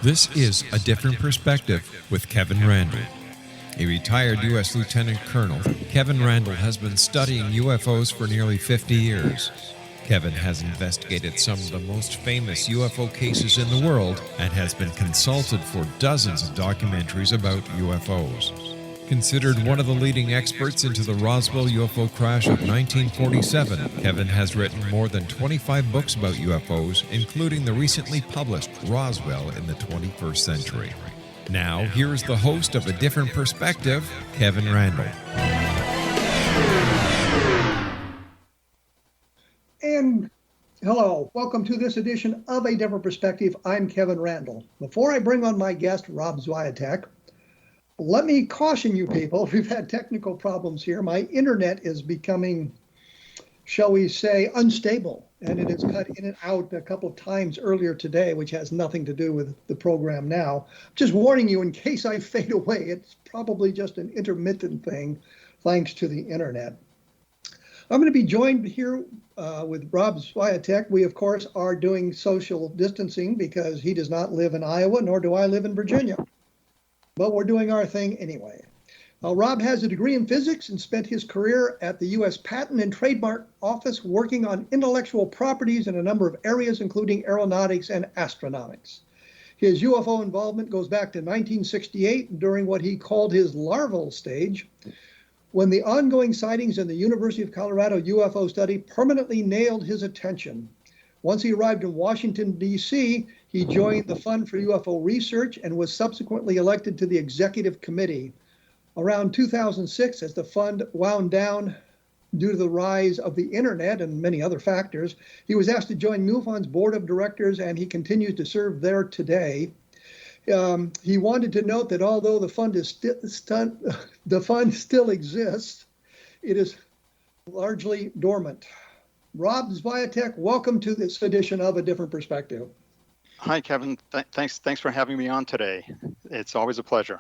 This is A Different Perspective with Kevin Randle. A retired U.S. Lieutenant Colonel, Kevin Randle has been studying UFOs for nearly 50 years. Kevin has investigated some of the most famous UFO cases in the world and has been consulted for dozens of documentaries about UFOs. Considered one of the leading experts into the Roswell UFO crash of 1947, Kevin has written more than 25 books about UFOs, including the recently published Roswell in the 21st Century. Now, here is the host of A Different Perspective, Kevin Randle. And hello, welcome to this edition of A Different Perspective. I'm Kevin Randle. Before I bring on my guest, Rob Swiatek, let me caution you people, we've had technical problems here. My internet is becoming, shall we say, unstable, and it has cut in and out a couple of times earlier today, which has nothing to do with the program now. Just warning you, in case I fade away, it's probably just an intermittent thing, thanks to the internet. I'm going to be joined here with Rob Swiatek. We, of course, are doing social distancing because he does not live in Iowa, nor do I live in Virginia. But we're doing our thing anyway. Rob has a degree in physics and spent his career at the U.S. Patent and Trademark Office working on intellectual properties in a number of areas, including aeronautics and astronautics. His UFO involvement goes back to 1968 during what he called his larval stage, when the ongoing sightings in the University of Colorado UFO study permanently nailed his attention. Once he arrived in Washington, D.C., he joined the Fund for UFO Research and was subsequently elected to the executive committee. Around 2006, as the fund wound down due to the rise of the internet and many other factors, he was asked to join MUFON's board of directors, and he continues to serve there today. He wanted to note that although the fund still exists, it is largely dormant. Rob Swiatek, welcome to this edition of A Different Perspective. Hi, Kevin. Thanks for having me on today. It's always a pleasure.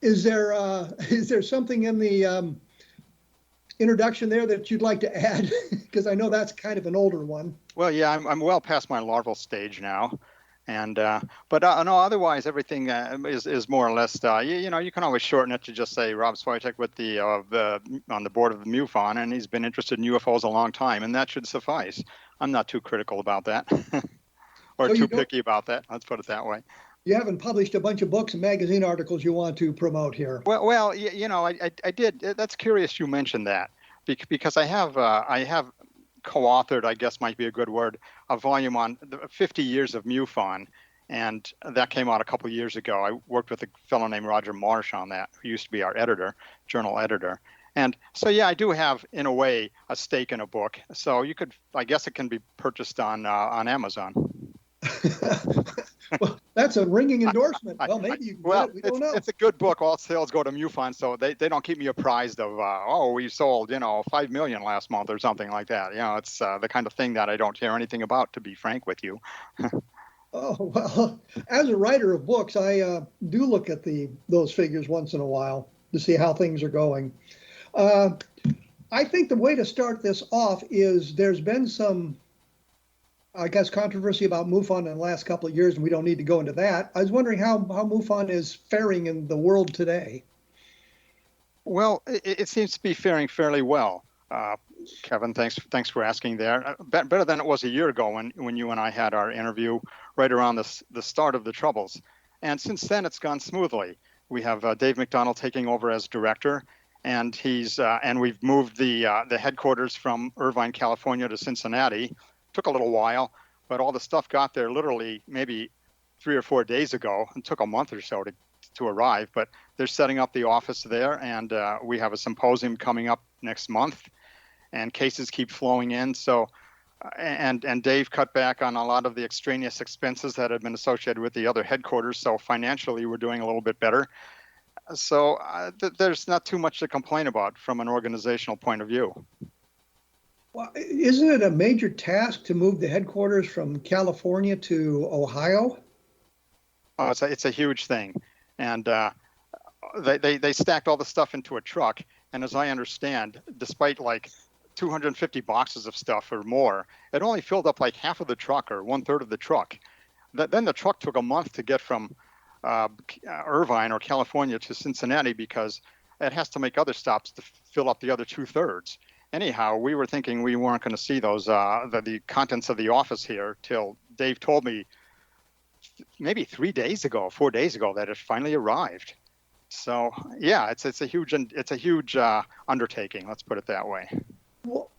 Is there something in the introduction there that you'd like to add? Because I know that's kind of an older one. Well, yeah, I'm well past my larval stage now, and but no, otherwise everything is more or less. You can always shorten it to just say Rob Swiatek with the on the board of the MUFON, and he's been interested in UFOs a long time, and that should suffice. I'm not too critical about that, or too picky about that. Let's put it that way. You haven't published a bunch of books and magazine articles you want to promote here. Well, I did. That's curious you mentioned that, because I have co-authored, I guess might be a good word, a volume on the 50 years of MUFON, and that came out a couple of years ago. I worked with a fellow named Roger Marsh on that, who used to be our editor, journal editor. And so, yeah, I do have, in a way, a stake in a book. So I guess it can be purchased on Amazon. Well, that's a ringing endorsement. Well, maybe you can get it. We don't know. It's a good book. All sales go to MUFON, so they don't keep me apprised of, we sold, 5 million last month or something like that. It's the kind of thing that I don't hear anything about, to be frank with you. Oh, well, as a writer of books, I do look at those figures once in a while to see how things are going. I think the way to start this off is there's been some, I guess, controversy about MUFON in the last couple of years, and we don't need to go into that. I was wondering how MUFON is faring in the world today. Well, it seems to be faring fairly well. Kevin, thanks for asking there. Better than it was a year ago when you and I had our interview right around the start of the troubles. And since then, it's gone smoothly. We have Dave McDonald taking over as director, and we've moved the headquarters from Irvine, California to Cincinnati. Took a little while, but all the stuff got there literally maybe 3 or 4 days ago. It took a month or so to arrive, but they're setting up the office there, and we have a symposium coming up next month, and cases keep flowing in. So, and Dave cut back on a lot of the extraneous expenses that had been associated with the other headquarters. So financially, we're doing a little bit better. So there's not too much to complain about from an organizational point of view. Well, isn't it a major task to move the headquarters from California to Ohio? Oh, it's a huge thing. And they stacked all the stuff into a truck. And as I understand, despite like 250 boxes of stuff or more, it only filled up like half of the truck or 1/3 of the truck. Then the truck took a month to get from Irvine or California to Cincinnati because it has to make other stops to fill up the other 2/3. Anyhow, we were thinking we weren't going to see those the contents of the office here till Dave told me maybe 4 days ago that it finally arrived. So yeah, it's a huge undertaking. Let's put it that way. Well,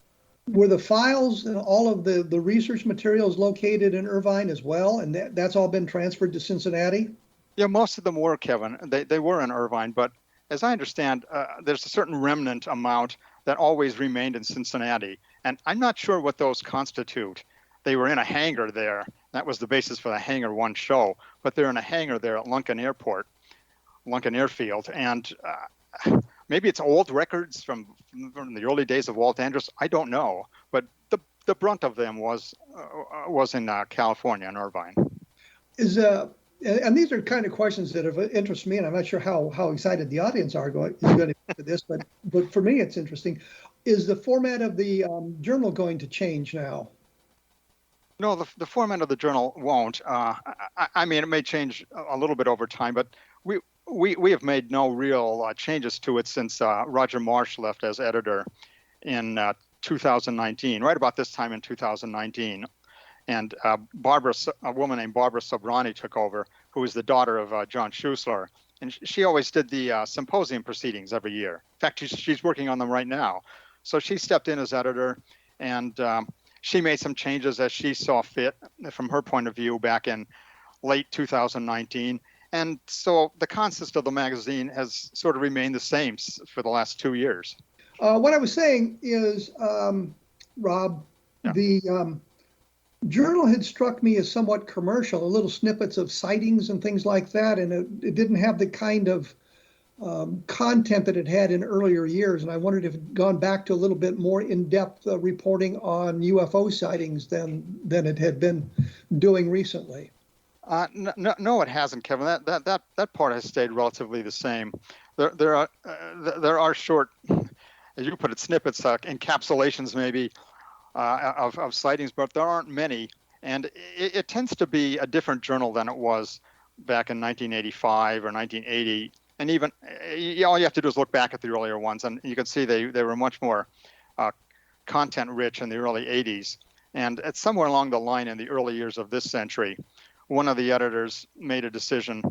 were the files and all of the research materials located in Irvine as well, and that's all been transferred to Cincinnati? Yeah, most of them were, Kevin. They were in Irvine, but as I understand, there's a certain remnant amount that always remained in Cincinnati, and I'm not sure what those constitute. They were in a hangar there. That was the basis for the Hangar 1 show, but they're in a hangar there at Lunken Airfield, and maybe it's old records from the early days of Walt Andrus. I don't know, but the brunt of them was in California, in Irvine. And these are kind of questions that have interest me, and I'm not sure how excited the audience is going to be to this, but for me it's interesting. Is the format of the journal going to change now? No, the format of the journal won't. I mean, it may change a little bit over time, but we have made no real changes to it since Roger Marsh left as editor in 2019, right about this time in 2019. And a woman named Barbara Sobrani took over, who is the daughter of John Schuessler. And she always did the symposium proceedings every year. In fact, she's working on them right now. So she stepped in as editor, and she made some changes as she saw fit from her point of view back in late 2019. And so the concept of the magazine has sort of remained the same for the last 2 years. What I was saying is, Rob, yeah. The journal had struck me as somewhat commercial, little snippets of sightings and things like that, and it didn't have the kind of content that it had in earlier years. And I wondered if it had gone back to a little bit more in-depth reporting on UFO sightings than it had been doing recently. No, it hasn't, Kevin. That part has stayed relatively the same. There are short, as you put it, snippets, encapsulations maybe of sightings, but there aren't many. And it tends to be a different journal than it was back in 1985 or 1980. And even all you have to do is look back at the earlier ones, and you can see they were much more content rich in the early 80s. And it's somewhere along the line in the early years of this century, one of the editors made a decision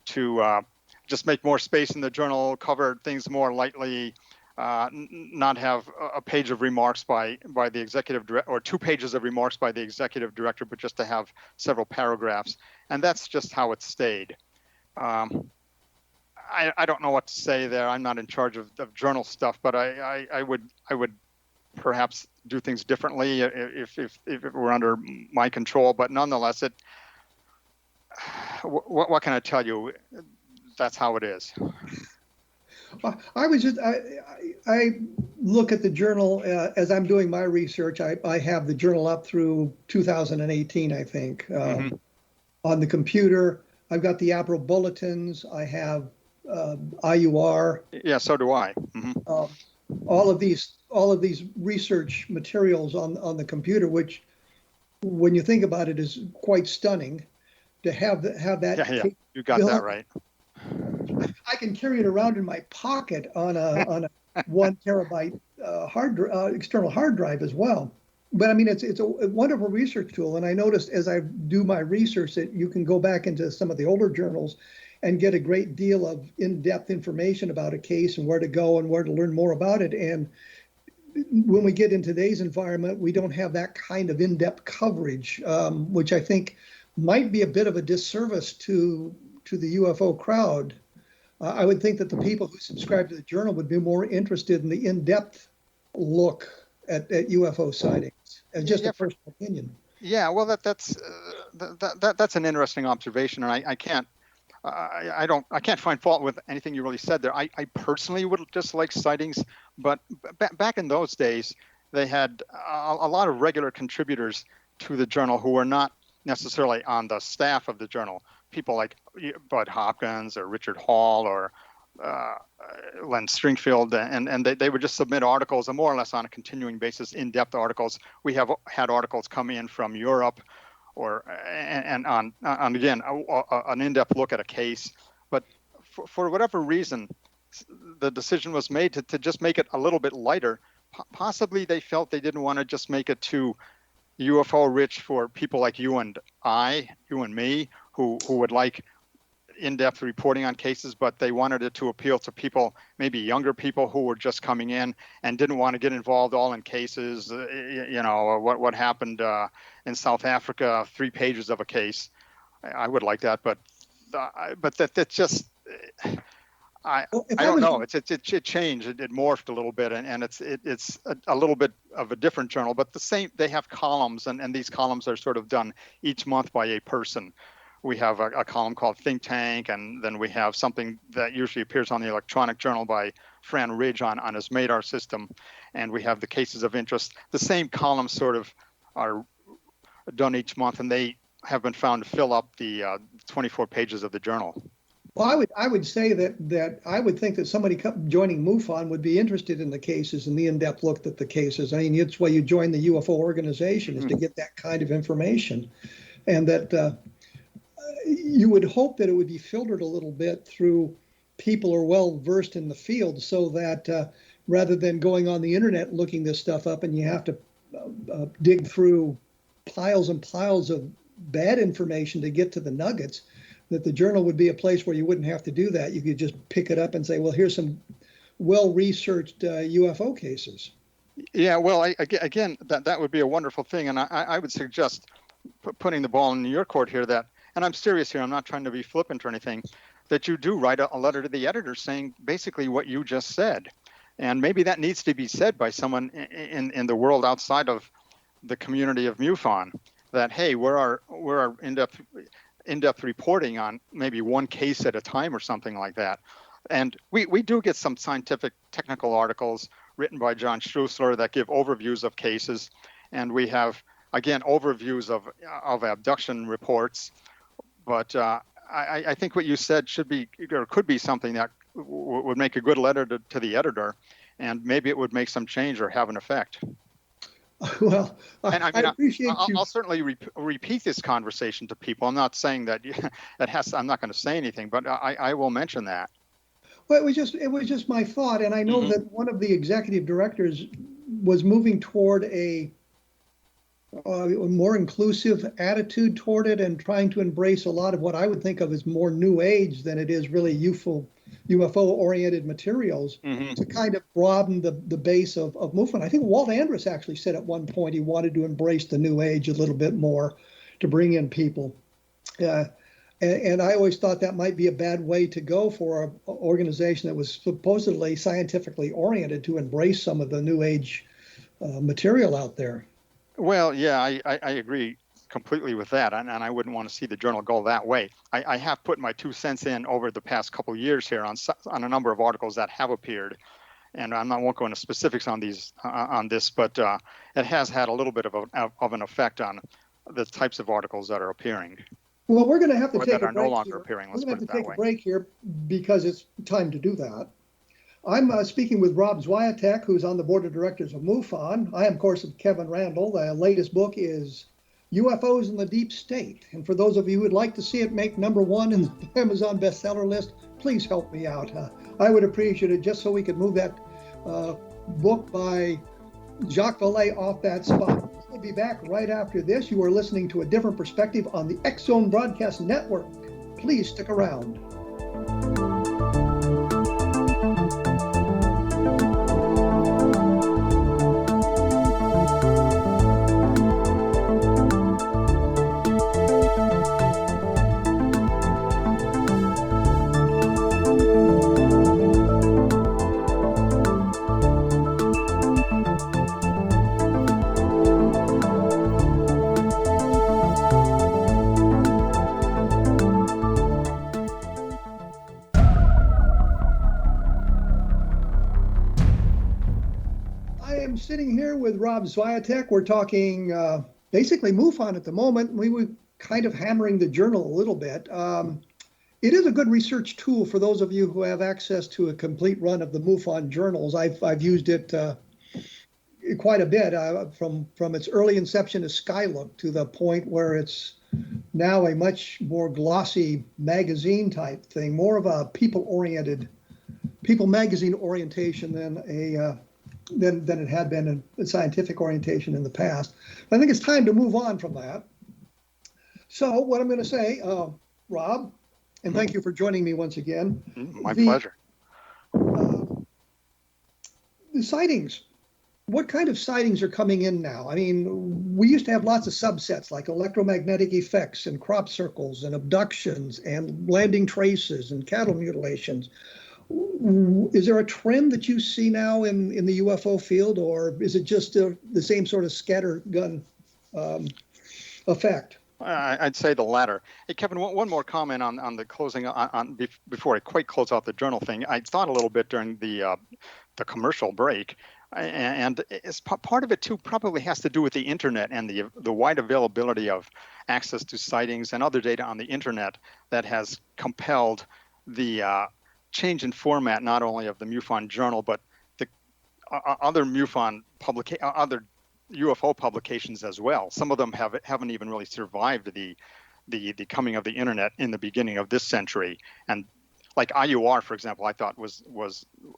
to just make more space in the journal, cover things more lightly, not have a page of remarks by the executive director, or 2 pages of remarks by the executive director, but just to have several paragraphs. And that's just how it stayed. I don't know what to say there. I'm not in charge of journal stuff, but I would perhaps do things differently if it were under my control. But nonetheless, what can I tell you? That's how it is. I look at the journal as I'm doing my research. I have the journal up through 2018, I think, on the computer. I've got the APRO bulletins. I have IUR. Yeah, so do I. Mm-hmm. All of these research materials on the computer, which, when you think about it, is quite stunning. To have that. Yeah, you got that right. I can carry it around in my pocket on a 1 terabyte external hard drive as well. But I mean, it's a wonderful research tool. And I noticed as I do my research that you can go back into some of the older journals and get a great deal of in-depth information about a case and where to go and where to learn more about it. And when we get in today's environment, we don't have that kind of in-depth coverage, which I think might be a bit of a disservice to the UFO crowd. I would think that the people who subscribe to the journal would be more interested in the in-depth look at UFO sightings, as just a personal opinion. Yeah, well, that's an interesting observation, and I can't find fault with anything you really said there. I personally would just like sightings, but back in those days, they had a lot of regular contributors to the journal who were not necessarily on the staff of the journal. People like Bud Hopkins or Richard Hall or Len Stringfield, and they would just submit articles, and more or less on a continuing basis, in-depth articles. We have had articles come in from Europe and on again an in-depth look at a case. But for whatever reason, the decision was made to just make it a little bit lighter. Possibly they felt they didn't want to just make it too UFO rich for people like you and me, who would like in-depth reporting on cases, but they wanted it to appeal to people, maybe younger people who were just coming in and didn't want to get involved all in cases. What happened in South Africa, 3 pages of a case. I would like that, but that's just. I don't know. It changed. It morphed a little bit, and it's a little bit of a different journal, but the same. They have columns, and these columns are sort of done each month by a person. We have a column called Think Tank, and then we have something that usually appears on the electronic journal by Fran Ridge on his MADAR system, and we have the cases of interest. The same columns sort of are done each month, and they have been found to fill up the 24 pages of the journal. Well, I would say that I would think that somebody joining MUFON would be interested in the cases and the in-depth look at the cases. I mean, it's why you join the UFO organization, is to get that kind of information, and that you would hope that it would be filtered a little bit through people who are well versed in the field, so that rather than going on the internet and looking this stuff up and you have to dig through piles and piles of bad information to get to the nuggets, that the journal would be a place where you wouldn't have to do that. You could just pick it up and say, well, here's some well-researched UFO cases. Yeah, well, again, that would be a wonderful thing. And I would suggest putting the ball in your court here that, and I'm serious here, I'm not trying to be flippant or anything, that you do write a letter to the editor saying basically what you just said. And maybe that needs to be said by someone in the world outside of the community of MUFON, that, hey, we're our in-depth reporting on maybe one case at a time or something like that. And we do get some scientific technical articles written by John Struessler that give overviews of cases. And we have, again, overviews of abduction reports. But I think what you said should be, or could be, something that would make a good letter to the editor, and maybe it would make some change or have an effect. Well, I appreciate you. I'll certainly repeat this conversation to people. I'm not saying that I'm not going to say anything, but I will mention that. Well, it was just my thought, and I know that one of the executive directors was moving toward a more inclusive attitude toward it, and trying to embrace a lot of what I would think of as more new age than it is really UFO-oriented materials, to kind of broaden the base of MUFON. I think Walt Andrus actually said at one point he wanted to embrace the new age a little bit more, to bring in people. And I always thought that might be a bad way to go for an organization that was supposedly scientifically oriented, to embrace some of the new age material out there. Well, yeah, I agree completely with that, and I wouldn't want to see the journal go that way. I have put my 2 cents in over the past couple of years here on a number of articles that have appeared, and I won't go into specifics on this, but it has had a little bit of an effect on the types of articles that are appearing. Well, we're going to have to take a break. No longer appearing. We're going to have to take a break here because it's time to do that. I'm speaking with Rob Swiatek, who's on the board of directors of MUFON. I am, of course, Kevin Randle. The latest book is UFOs in the Deep State. And for those of you who would like to see it make #1 in the Amazon bestseller list, please help me out. I would appreciate it, just so we could move that book by Jacques Vallée off that spot. We'll be back right after this. You are listening to A Different Perspective on the X Zone Broadcast Network. Please stick around. With Rob Swiatek, we're talking basically MUFON at the moment. We were kind of hammering the journal a little bit. It is a good research tool for those of you who have access to a complete run of the MUFON journals. I've used it quite a bit from its early inception as Skylook to the point where it's now a much more glossy magazine type thing, more of a people magazine orientation than it had been a scientific orientation in the past. I think it's time to move on from that. So what I'm going to say, Rob, and thank you for joining me once again. My pleasure. The sightings. What kind of sightings are coming in now? I mean, we used to have lots of subsets like electromagnetic effects and crop circles and abductions and landing traces and cattle mutilations. Is there a trend that you see now in the UFO field, or is it just the same sort of scattergun effect? I'd say the latter. Hey, Kevin, one more comment on the closing before I quite close out the journal thing. I thought a little bit during the commercial break, and it's part of it too probably has to do with the internet and the wide availability of access to sightings and other data on the internet that has compelled the change in format not only of the MUFON journal but the other MUFON other UFO publications as well. Some of them haven't even really survived the coming of the internet in the beginning of this century. And like IUR, for example, I thought was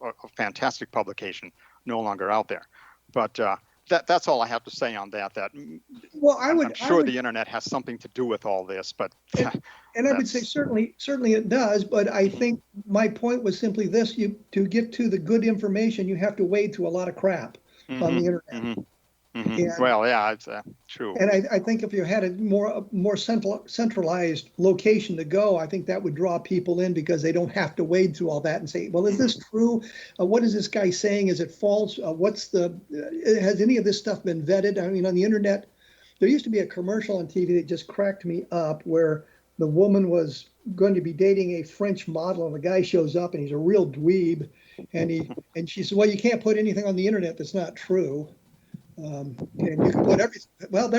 a fantastic publication, no longer out there. But that's all I have to say on that. Well, I'm sure the internet has something to do with all this, but and I would say certainly it does. But I think my point was simply this: to get to the good information, you have to wade through a lot of crap on the internet. Mm-hmm. Mm-hmm. Well, yeah, it's true. And I think if you had a more centralized location to go, I think that would draw people in because they don't have to wade through all that and say, well, is this true? What is this guy saying? Is it false? Has any of this stuff been vetted? I mean, on the internet, there used to be a commercial on TV that just cracked me up where the woman was going to be dating a French model and the guy shows up and he's a real dweeb. And she said, well, you can't put anything on the internet that's not true. And you can put everything. Well,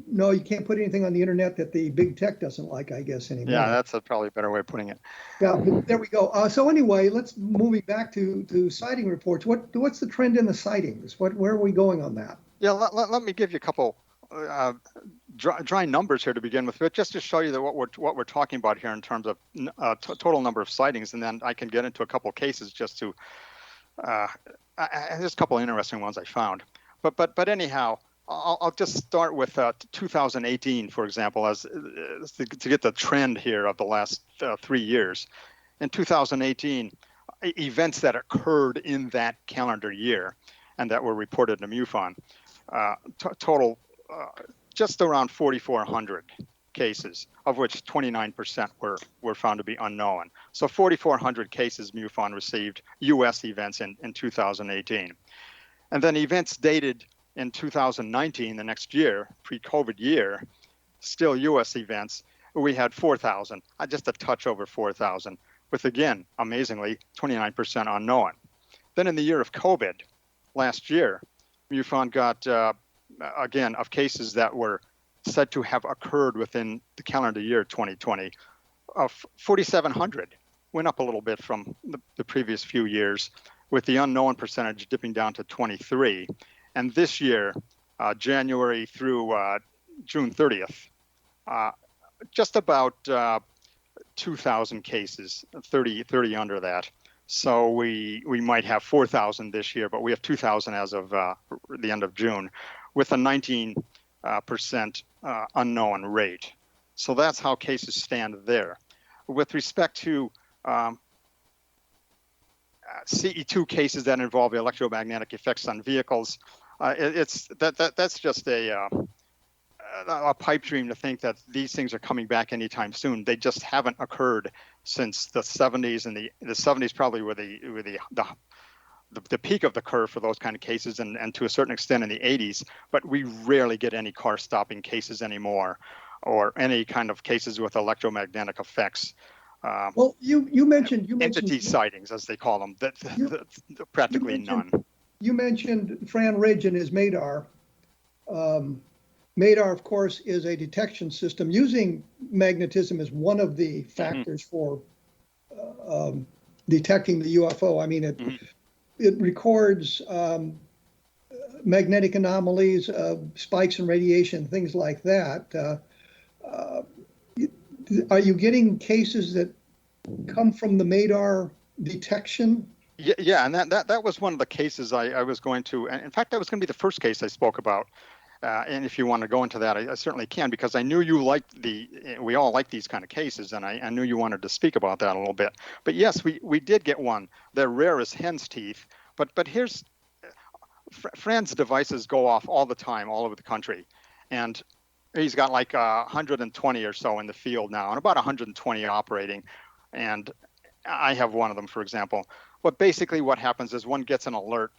no, you can't put anything on the internet that the big tech doesn't like, I guess, anymore. Yeah, that's probably a better way of putting it. Yeah, there we go. So anyway, let's moving back to sighting reports. What's the trend in the sightings? Where are we going on that? Yeah, let me give you a couple dry numbers here to begin with, but just to show you that what we're talking about here in terms of total number of sightings, and then I can get into a couple cases just to. There's a couple of interesting ones I found. But anyhow, I'll just start with 2018, for example, as to get the trend here of the last 3 years. In 2018, events that occurred in that calendar year and that were reported in MUFON, total just around 4,400 cases, of which 29% were found to be unknown. So 4,400 cases MUFON received, U.S. events in 2018. And then events dated in 2019, the next year, pre-COVID year, still U.S. events, we had 4,000, just a touch over 4,000, with, again, amazingly, 29% unknown. Then in the year of COVID, last year, MUFON got, again, of cases that were said to have occurred within the calendar year 2020, 4,700, went up a little bit from the previous few years, with the unknown percentage dipping down to 23. And this year, January through June 30th, just about 2,000 cases, 30 under that. So we might have 4,000 this year, but we have 2,000 as of the end of June, with a 19% unknown rate. So that's how cases stand there. With respect to CE2 cases that involve electromagnetic effects on vehicles, that's just a pipe dream to think that these things are coming back anytime soon. They just haven't occurred since the 70s, and the 70s probably were the peak of the curve for those kind of cases, and to a certain extent in the 80s. But we rarely get any car stopping cases anymore, or any kind of cases with electromagnetic effects. Well, you mentioned entity sightings, as they call them. Practically none. You mentioned Fran Ridge and his MADAR. MADAR, of course, is a detection system using magnetism as one of the factors for detecting the UFO. I mean, it records magnetic anomalies, spikes in radiation, things like that. Are you getting cases that come from the MADAR detection? Yeah, and that was one of the cases I was going to, and in fact, that was going to be the first case I spoke about. And if you want to go into that, I certainly can, because I knew you liked we all like these kind of cases, and I knew you wanted to speak about that a little bit. But yes, we did get one. They're rare as hen's teeth. But here's, Fran's devices go off all the time, all over the country. And he's got like 120 or so in the field now, and about 120 operating. And I have one of them, for example. But basically what happens is one gets an alert,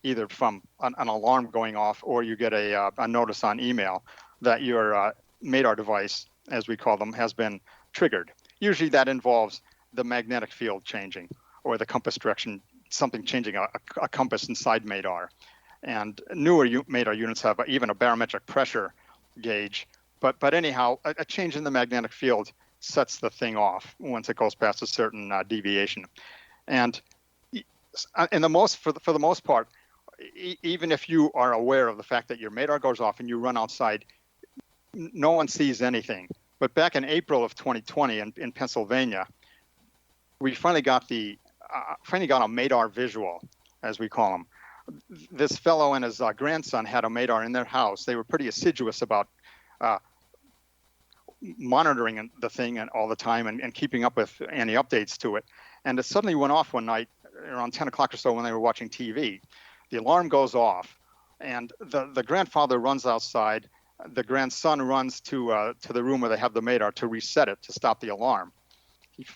either from an alarm going off, or you get a notice on email that your MADAR device, as we call them, has been triggered. Usually that involves the magnetic field changing, or the compass direction, something changing a compass inside MADAR. And newer MADAR units have even a barometric pressure gauge. But anyhow, a change in the magnetic field sets the thing off once it goes past a certain deviation. And for the most part, even if you are aware of the fact that your MADAR goes off and you run outside, no one sees anything. But back in April of 2020 in Pennsylvania, we finally got a MADAR visual, as we call them. This fellow and his grandson had a MADAR in their house. They were pretty assiduous about monitoring the thing all the time and keeping up with any updates to it. And it suddenly went off one night around 10 o'clock or so when they were watching TV. The alarm goes off, and the grandfather runs outside. The grandson runs to the room where they have the MADAR to reset it, to stop the alarm.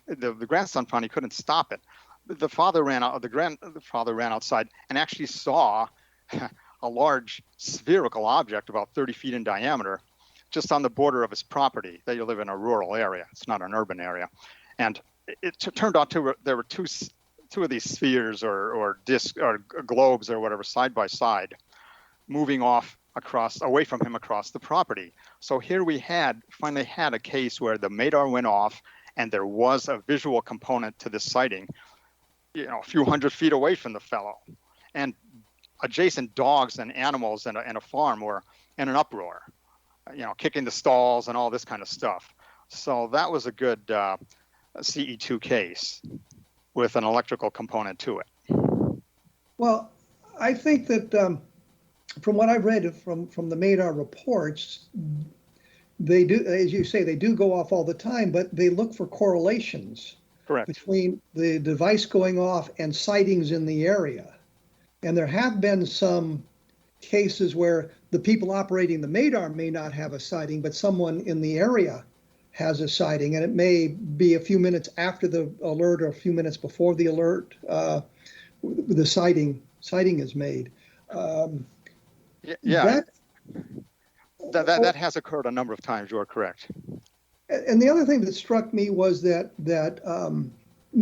The grandson found he couldn't stop it. The father ran out. The grandfather ran outside and actually saw a large spherical object about 30 feet in diameter, just on the border of his property. They live in a rural area. It's not an urban area, and it turned out there were two of these spheres or discs or globes or whatever side by side, moving away from him across the property. So here we finally had a case where the MADAR went off and there was a visual component to this sighting, a few hundred feet away from the fellow, and adjacent dogs and animals and a farm were in an uproar, kicking the stalls and all this kind of stuff. So that was a good CE2 case with an electrical component to it. Well, I think that from what I've read from the MADAR reports, they do, as you say, they do go off all the time, but they look for correlations. Correct. Between the device going off and sightings in the area. And there have been some cases where the people operating the MADAR may not have a sighting, but someone in the area has a sighting, and it may be a few minutes after the alert or a few minutes before the alert, the sighting is made. That has occurred a number of times. You are correct. And the other thing that struck me was that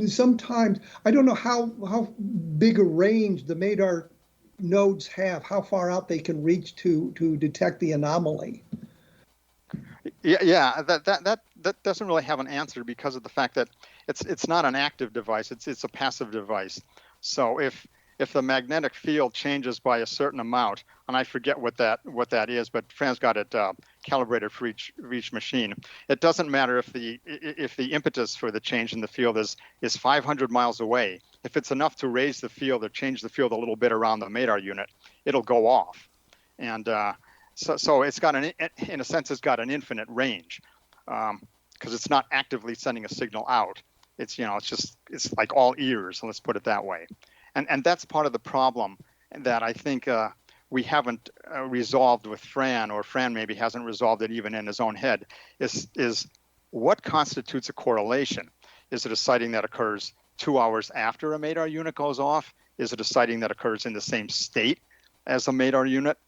sometimes, I don't know how big a range the MADAR nodes have, how far out they can reach to detect the anomaly. Yeah, that doesn't really have an answer because of the fact that it's not an active device, it's a passive device. So if the magnetic field changes by a certain amount, and I forget what that is, but Fran's got it calibrated for each machine. It doesn't matter if the impetus for the change in the field is 500 miles away. If it's enough to raise the field or change the field a little bit around the MADAR unit, it'll go off. And so it's got in a sense, it's got an infinite range because it's not actively sending a signal out. It's like all ears. Let's put it that way. And that's part of the problem that I think we haven't resolved with Fran, or Fran maybe hasn't resolved it even in his own head, is what constitutes a correlation? Is it a sighting that occurs 2 hours after a MADAR unit goes off? Is it a sighting that occurs in the same state as a MADAR unit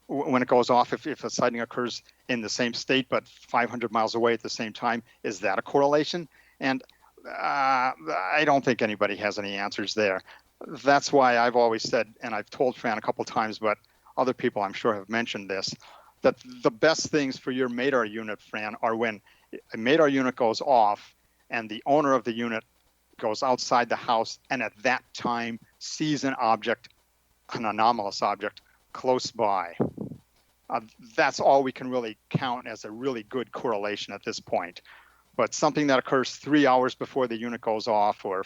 when it goes off? If a sighting occurs in the same state but 500 miles away at the same time, is that a correlation? And I don't think anybody has any answers there. That's why I've always said, and I've told Fran a couple times, but other people I'm sure have mentioned this, that the best things for your MADAR unit, Fran, are when a MADAR unit goes off and the owner of the unit goes outside the house and at that time sees an object, an anomalous object, close by. That's all we can really count as a really good correlation at this point. But something that occurs 3 hours before the unit goes off or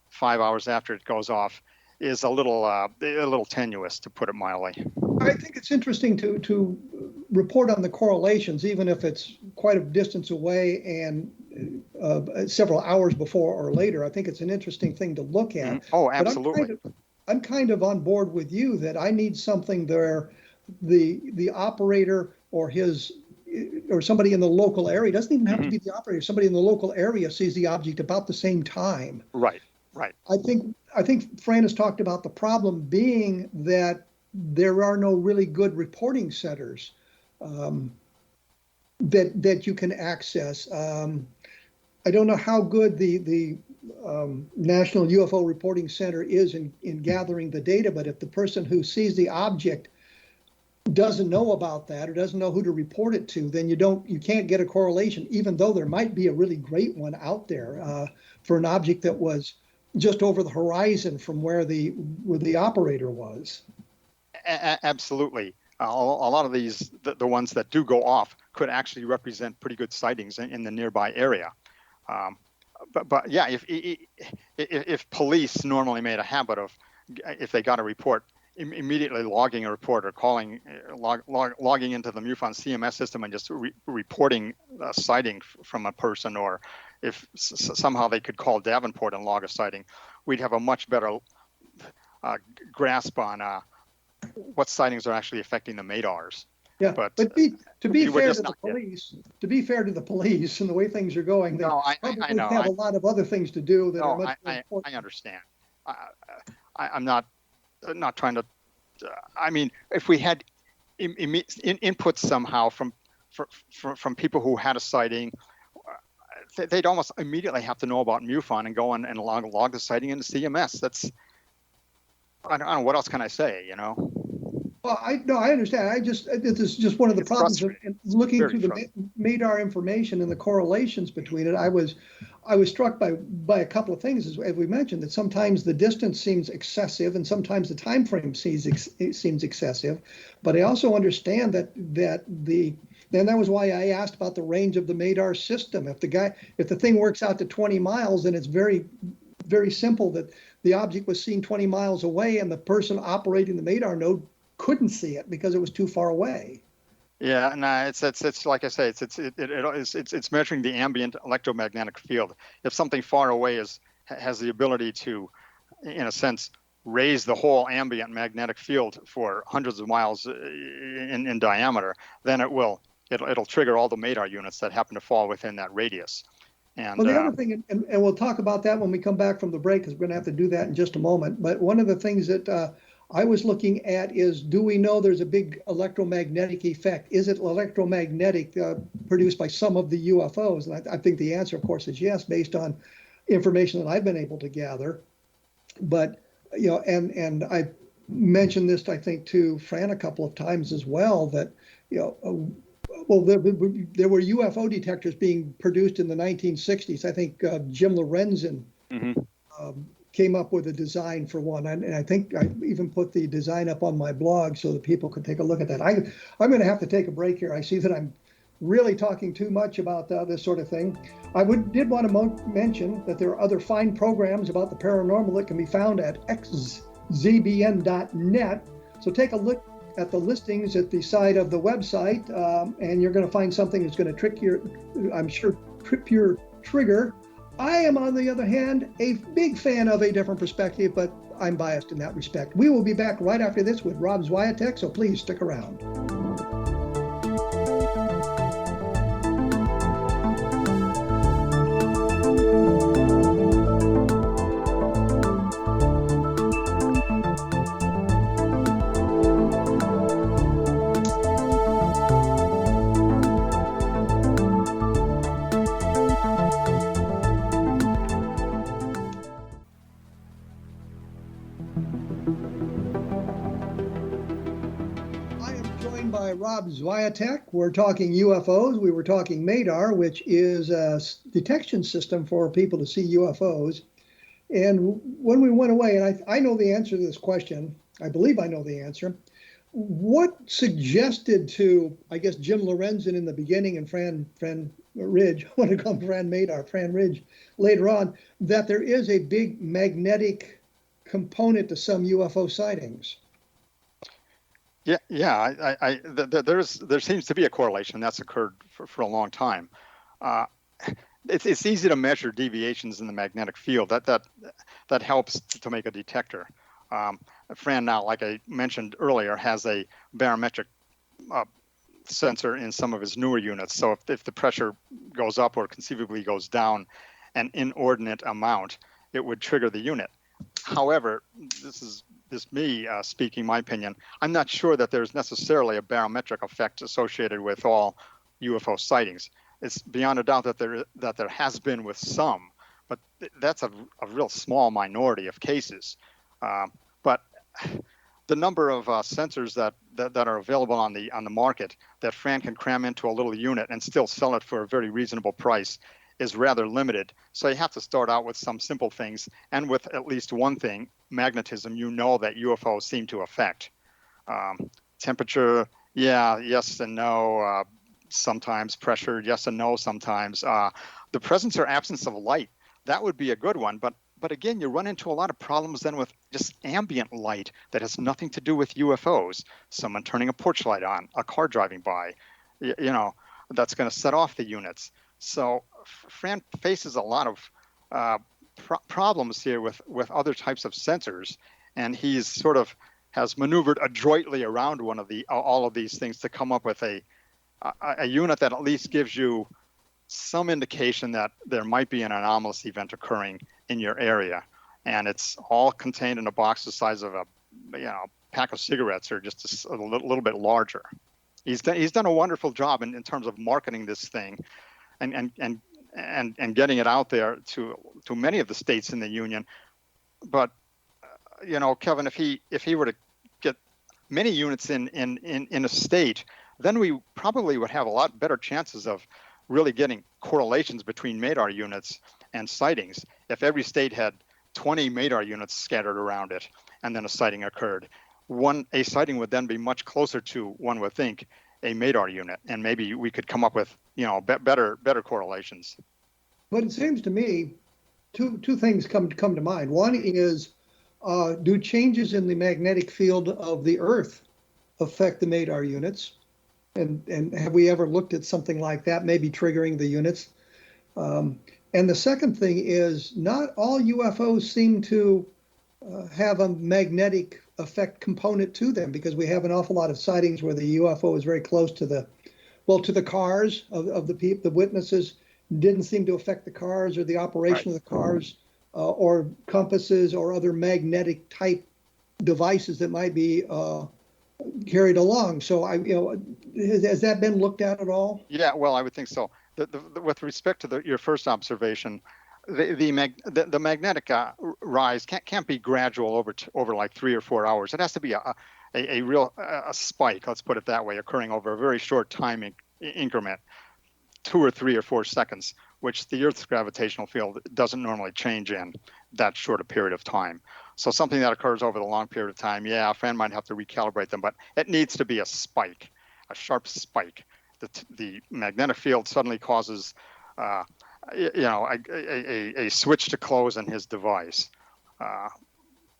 5 hours after it goes off is a little tenuous, to put it mildly. I think it's interesting to report on the correlations, even if it's quite a distance away and several hours before or later. I think it's an interesting thing to look at. Mm-hmm. Oh, absolutely. But I'm kind of on board with you that I need something there. The operator or somebody in the local area, doesn't even have to be the operator. Somebody in the local area sees the object about the same time. Right. I think Fran has talked about the problem being that there are no really good reporting centers that you can access. I don't know how good the National UFO Reporting Center is in gathering the data, but if the person who sees the object doesn't know about that or doesn't know who to report it to, then you can't get a correlation, even though there might be a really great one out there for an object that was just over the horizon from where the operator was. Absolutely. A lot of these, the ones that do go off, could actually represent pretty good sightings in the nearby area. But yeah, if police normally made a habit of, if they got a report, immediately logging a report or logging into the MUFON CMS system and just reporting a sighting from a person, or if somehow they could call Davenport and log a sighting, we'd have a much better grasp on what sightings are actually affecting the MADARs. Yeah, but to be fair to the police and the way things are going, they probably have a lot of other things to do that are much more important. I understand. I'm not trying to. I mean, if we had input somehow from people who had a sighting, they'd almost immediately have to know about MUFON and go and log the sighting into CMS. I don't know, what else can I say, you know? Well, I understand. This is just one of the problems of looking through the MADAR information and the correlations between it. I was struck by a couple of things, as we mentioned, that sometimes the distance seems excessive and sometimes the time frame seems excessive. But I also understand that that was why I asked about the range of the MADAR system. If the thing works out to 20 miles, then it's very, very simple that the object was seen 20 miles away and the person operating the MADAR node couldn't see it because it was too far away. Yeah, no, it's like I say, it's measuring the ambient electromagnetic field. If something far away has the ability to, in a sense, raise the whole ambient magnetic field for hundreds of miles in diameter, then it'll trigger all the MADAR units that happen to fall within that radius. And, well, the other thing, and we'll talk about that when we come back from the break, because we're going to have to do that in just a moment. But one of the things that I was looking at is, do we know there's a big electromagnetic effect? Is it electromagnetic produced by some of the UFOs? And I think the answer, of course, is yes, based on information that I've been able to gather. But, and I mentioned this, I think, to Fran a couple of times as well, that, there were UFO detectors being produced in the 1960s. I think Jim Lorenzen came up with a design for one, and I think I even put the design up on my blog so that people could take a look at that. I'm going to have to take a break here. I see that I'm really talking too much about this sort of thing. I did want to mention that there are other fine programs about the paranormal that can be found at xzbn.net. So take a look at the listings at the side of the website, and you're going to find something that's going to trip your trigger. I am, on the other hand, a big fan of A Different Perspective, but I'm biased in that respect. We will be back right after this with Rob Swiatek, so please stick around. Rob Swiatek. We're talking UFOs. We were talking MADAR, which is a detection system for people to see UFOs. And when we went away, and I know the answer to this question, I believe I know the answer, what suggested to, I guess, Jim Lorenzen in the beginning and Fran Ridge, I want to call him Fran Ridge later on, that there is a big magnetic component to some UFO sightings? There seems to be a correlation that's occurred for a long time. It's easy to measure deviations in the magnetic field. That helps to make a detector. Fran now, like I mentioned earlier, has a barometric sensor in some of his newer units. So if the pressure goes up or conceivably goes down an inordinate amount, it would trigger the unit. However, this is me speaking my opinion. I'm not sure that there's necessarily a barometric effect associated with all UFO sightings. It's beyond a doubt that there has been with some, but that's a real small minority of cases. But the number of sensors that are available on the market that Fran can cram into a little unit and still sell it for a very reasonable price is rather limited. So you have to start out with some simple things, and with at least one thing, magnetism, that UFOs seem to affect. Temperature, yes and no, sometimes. Pressure, yes and no sometimes. The presence or absence of light, that would be a good one, but again, you run into a lot of problems then with just ambient light that has nothing to do with UFOs. Someone turning a porch light on, a car driving by, that's going to set off the units. So Fran faces a lot of problems here with other types of sensors, and he's sort of has maneuvered adroitly around all of these things to come up with a unit that at least gives you some indication that there might be an anomalous event occurring in your area, and it's all contained in a box the size of a pack of cigarettes, or just a little bit larger. He's done a wonderful job in terms of marketing this thing, and getting it out there to many of the states in the union. But Kevin, if he were to get many units in a state, then we probably would have a lot better chances of really getting correlations between MADAR units and sightings. If every state had 20 MADAR units scattered around it, and then a sighting occurred, a sighting would then be much closer to, one would think, a MADAR unit, and maybe we could come up with better correlations. But it seems to me two things come to mind. One is, do changes in the magnetic field of the Earth affect the MADAR units? And have we ever looked at something like that, maybe triggering the units? And the second thing is, not all UFOs seem to have a magnetic effect component to them, because we have an awful lot of sightings where the UFO is very close to the cars of the witnesses. Didn't seem to affect the cars or the operation of the cars, or compasses or other magnetic type devices that might be carried along. So has that been looked at all? Yeah, well, I would think so. With respect to your first observation, the magnetic rise can't be gradual over like 3 or 4 hours. It has to be a real spike, let's put it that way, occurring over a very short time increment, 2 or 3 or 4 seconds, which the Earth's gravitational field doesn't normally change in that short a period of time. So something that occurs over the long period of time, a friend might have to recalibrate them, but it needs to be a spike, a sharp spike. The magnetic field suddenly causes a switch to close in his device,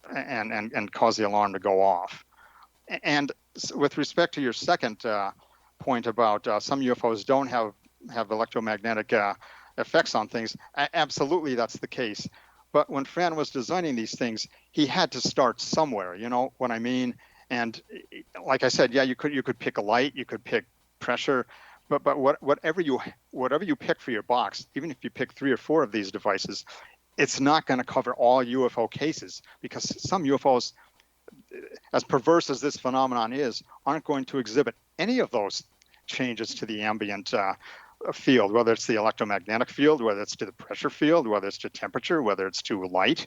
and cause the alarm to go off. And with respect to your second point about some UFOs don't have electromagnetic effects on things, absolutely that's the case. But when Fran was designing these things, he had to start somewhere, you know what I mean? And like I said, you could pick a light, you could pick pressure, but whatever you pick for your box, even if you pick 3 or 4 of these devices, it's not going to cover all UFO cases, because some UFOs, as perverse as this phenomenon is, aren't going to exhibit any of those changes to the ambient field, whether it's the electromagnetic field, whether it's to the pressure field, whether it's to temperature, whether it's to light,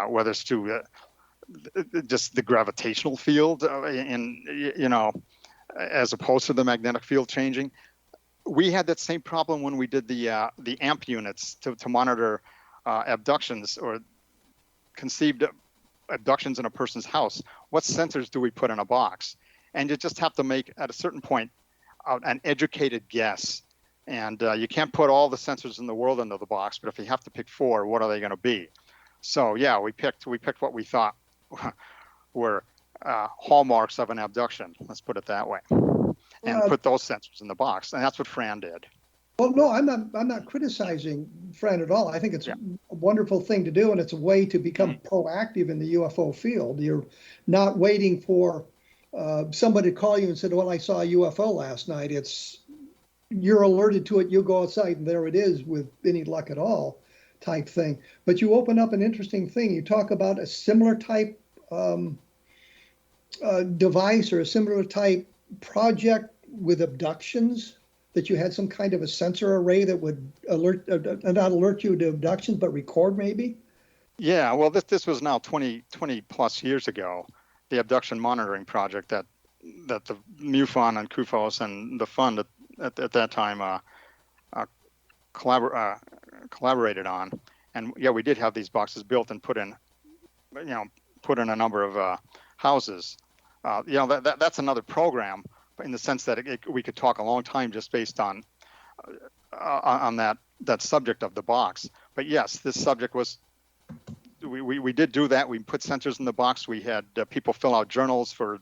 whether it's to just the gravitational field, as opposed to the magnetic field changing. We had that same problem when we did the AMP units to monitor abductions or conceived abductions in a person's house. What sensors do we put in a box? and you just have to make at a certain point an educated guess. And you can't put all the sensors in the world into the box, but if you have to pick 4, what are they going to be? So yeah, we picked what we thought were hallmarks of an abduction. Let's put it that way, and put those sensors in the box, and that's what Fran did. Well, no, I'm not criticizing Fran at all. I think it's a wonderful thing to do, and it's a way to become proactive in the UFO field. You're not waiting for somebody to call you and say, "Well, I saw a UFO last night." You're alerted to it. You go outside, and there it is, with any luck at all, type thing. But you open up an interesting thing. You talk about a similar type device or a similar type project with abductions, that you had some kind of a sensor array that would not alert you to abductions, but record maybe? Yeah, well, this was now 20 plus years ago, the abduction monitoring project that the MUFON and CUFOS and the fund at that time collaborated on. And yeah, we did have these boxes built and put in a number of houses. That's another program, in the sense that we could talk a long time just based on that subject of the box. But yes, this subject was, we did do that. We put sensors in the box. We had people fill out journals for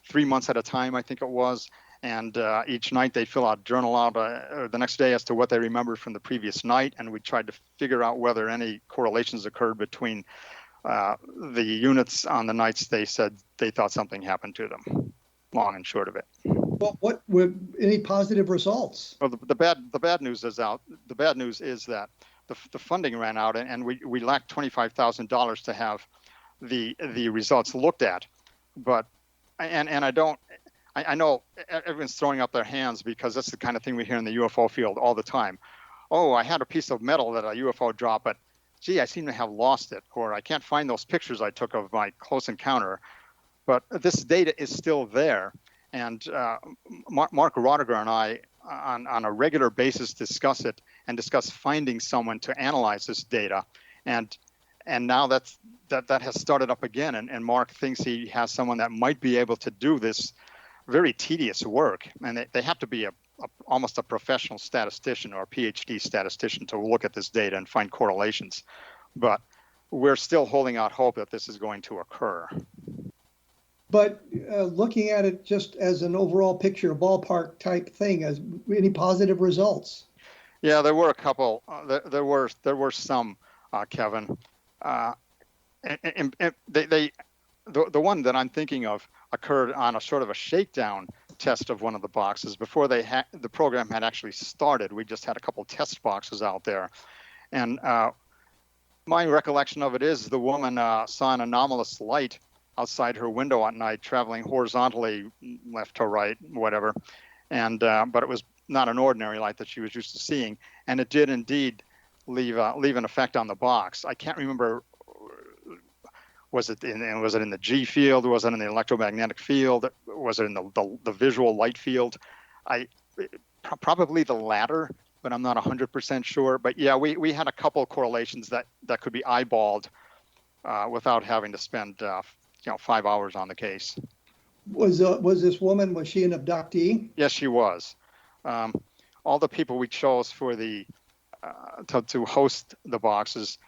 3 months at a time, I think it was. And each night they'd fill out journal out the next day as to what they remembered from the previous night. And we tried to figure out whether any correlations occurred between the units on the nights they said they thought something happened to them. Long and short of it. Well, what were any positive results? Well, the bad news is out. The bad news is that the funding ran out, and we lacked $25,000 to have the results looked at. But I know everyone's throwing up their hands, because that's the kind of thing we hear in the UFO field all the time. Oh, I had a piece of metal that a UFO dropped, but gee, I seem to have lost it, or I can't find those pictures I took of my close encounter. But this data is still there, and Mark Rodegger and I, on a regular basis, discuss it and discuss finding someone to analyze this data, and now that has started up again, and Mark thinks he has someone that might be able to do this very tedious work, and they have to be almost a professional statistician or a PhD statistician to look at this data and find correlations. But we're still holding out hope that this is going to occur. But looking at it just as an overall picture, a ballpark type thing, as any positive results? Yeah, there were a couple. There were some, Kevin. And the one that I'm thinking of occurred on a sort of a shakedown test of one of the boxes before the program had actually started. We just had a couple test boxes out there, and my recollection of it is the woman saw an anomalous light outside her window at night, traveling horizontally left to right, whatever. And but it was not an ordinary light that she was used to seeing, and it did indeed leave an effect on the box. I can't remember. Was it in the G field? Was it in the electromagnetic field? Was it in the visual light field? Probably the latter, but I'm not 100% sure. But yeah, we had a couple of correlations that could be eyeballed without having to spend 5 hours on the case. Was this woman, was she an abductee? Yes, she was. All the people we chose for to host the boxes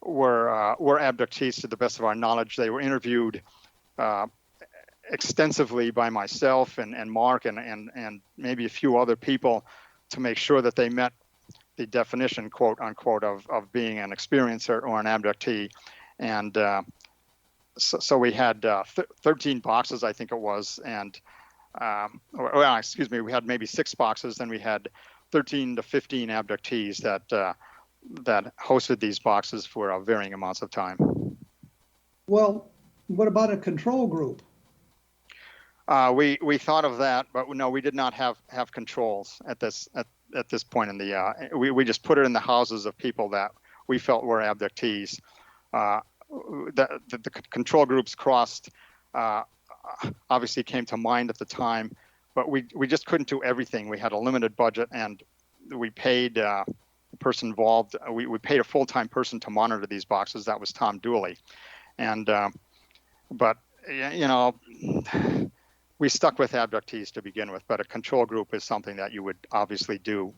were abductees to the best of our knowledge. They were interviewed extensively by myself and Mark and maybe a few other people to make sure that they met the definition, quote unquote, of being an experiencer or an abductee. And so we had 13 boxes, I think it was, and we had maybe 6 boxes. Then we had 13 to 15 abductees that hosted these boxes for varying amounts of time. Well, what about a control group? We thought of that, but no, we did not have controls at this point in the. We just put it in the houses of people that we felt were abductees. The control groups crossed obviously came to mind at the time, but we just couldn't do everything. We had a limited budget, and we paid the person involved. We paid a full-time person to monitor these boxes. That was Tom Dooley, and but we stuck with abductees to begin with, but a control group is something that you would obviously do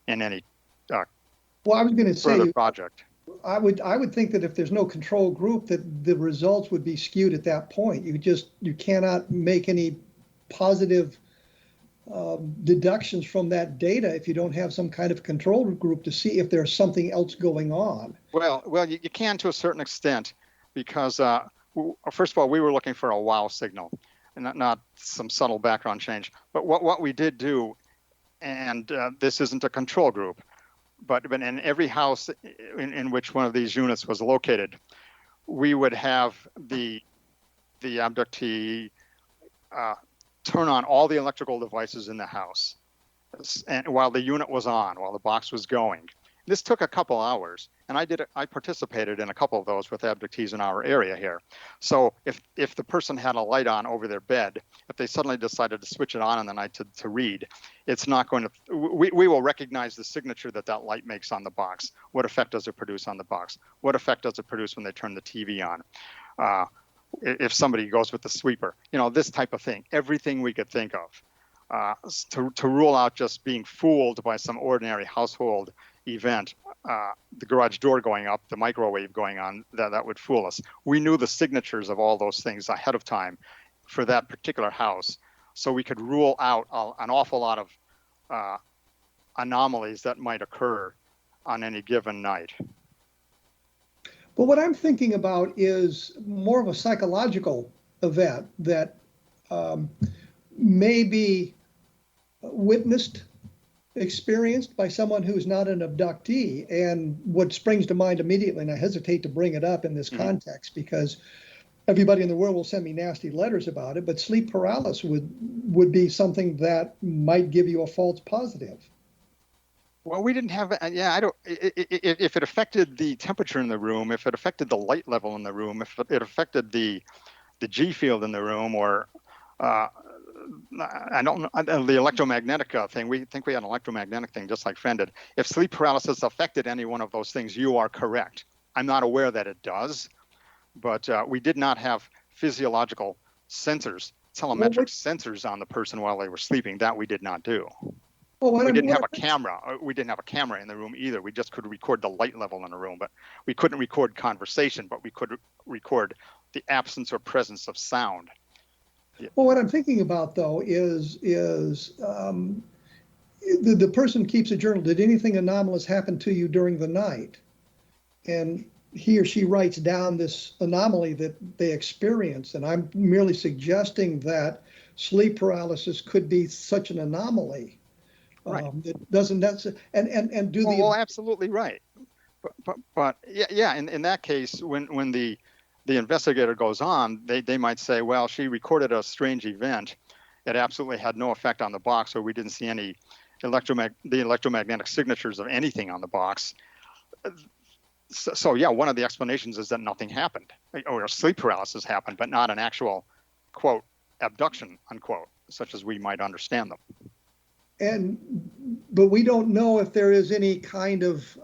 in any Well, I was going to further say, project. I would think that if there's no control group, that the results would be skewed at that point. You cannot make any positive deductions from that data if you don't have some kind of control group to see if there's something else going on. Well, you can to a certain extent, because first of all, we were looking for a wow signal, and not some subtle background change. But what we did do, and this isn't a control group, but in every house in which one of these units was located, we would have the abductee turn on all the electrical devices in the house, and while the unit was on, while the box was going. This took a couple hours, and I participated in a couple of those with abductees in our area here. So if the person had a light on over their bed, if they suddenly decided to switch it on in the night to read, it's not going to, we will recognize the signature that light makes on the box. What effect does it produce on the box? What effect does it produce when they turn the TV on? If somebody goes with the sweeper, this type of thing, everything we could think of to rule out just being fooled by some ordinary household event, the garage door going up, the microwave going on, that would fool us. We knew the signatures of all those things ahead of time for that particular house, so we could rule out an awful lot of anomalies that might occur on any given night. But what I'm thinking about is more of a psychological event that may be witnessed, experienced by someone who's not an abductee. And what springs to mind immediately, and I hesitate to bring it up in this context because everybody in the world will send me nasty letters about it, but sleep paralysis would be something that might give you a false positive. Well, we didn't have, if it affected the temperature in the room, if it affected the light level in the room, if it affected the G field in the room, or I don't know, the electromagnetic thing, we think we had an electromagnetic thing just like Fran did. If sleep paralysis affected any one of those things, you are correct. I'm not aware that it does, but we did not have physiological sensors, telemetric sensors on the person while they were sleeping. That we did not do. Well, we didn't have a camera. We didn't have a camera in the room either. We just could record the light level in the room, but we couldn't record conversation, but we could record the absence or presence of sound. Yeah. Well, what I'm thinking about, though, is the person keeps a journal. Did anything anomalous happen to you during the night? And he or she writes down this anomaly that they experienced. And I'm merely suggesting that sleep paralysis could be such an anomaly. Right. It doesn't and do the. Well, absolutely right. But yeah. In that case, when the investigator goes on, they might say, well, she recorded a strange event. It absolutely had no effect on the box, or we didn't see any electromagnetic signatures of anything on the box. So yeah, one of the explanations is that nothing happened, or sleep paralysis happened, but not an actual, quote, abduction, unquote, such as we might understand them. But we don't know if there is any kind of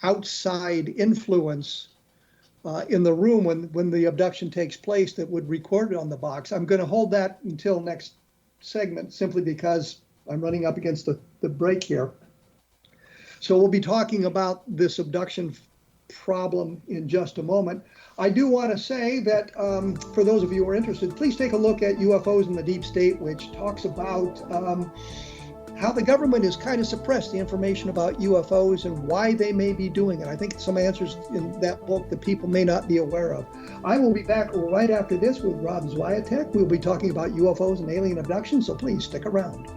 outside influence in the room when the abduction takes place that would record it on the box. I'm going to hold that until next segment simply because I'm running up against the break here. So we'll be talking about this abduction problem in just a moment. I do want to say that for those of you who are interested, please take a look at UFOs in the Deep State, which talks about how the government has kind of suppressed the information about UFOs and why they may be doing it. I think some answers in that book that people may not be aware of. I will be back right after this with Rob Swiatek. We'll be talking about UFOs and alien abduction, so please stick around.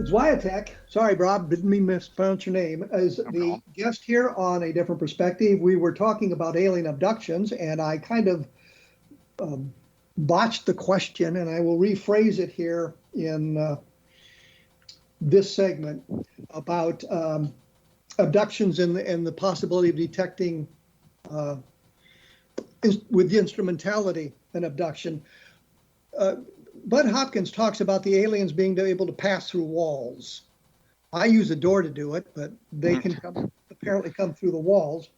Swiatek, sorry, Rob, didn't mean to mispronounce your name, is the guest here on A Different Perspective. We were talking about alien abductions, and I kind of botched the question, and I will rephrase it here in this segment about abductions and the possibility of detecting with the instrumentality an abduction. Bud Hopkins talks about the aliens being able to pass through walls. I use a door to do it, but they can apparently come through the walls.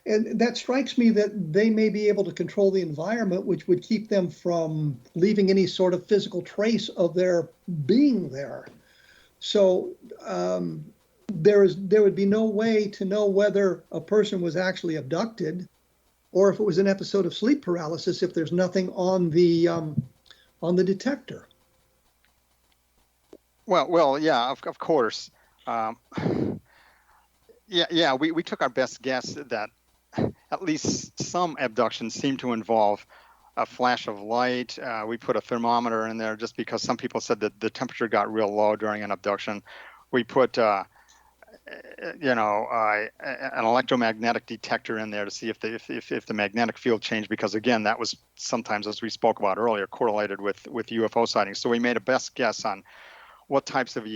And that strikes me that they may be able to control the environment, which would keep them from leaving any sort of physical trace of their being there. So there would be no way to know whether a person was actually abducted or if it was an episode of sleep paralysis if there's nothing on the detector. Well, yeah, of course. We took our best guess that at least some abductions seem to involve a flash of light. We put a thermometer in there just because some people said that the temperature got real low during an abduction. We put, an electromagnetic detector in there to see if the magnetic field changed, because again, that was sometimes, as we spoke about earlier, correlated with UFO sightings. So we made a best guess on what types of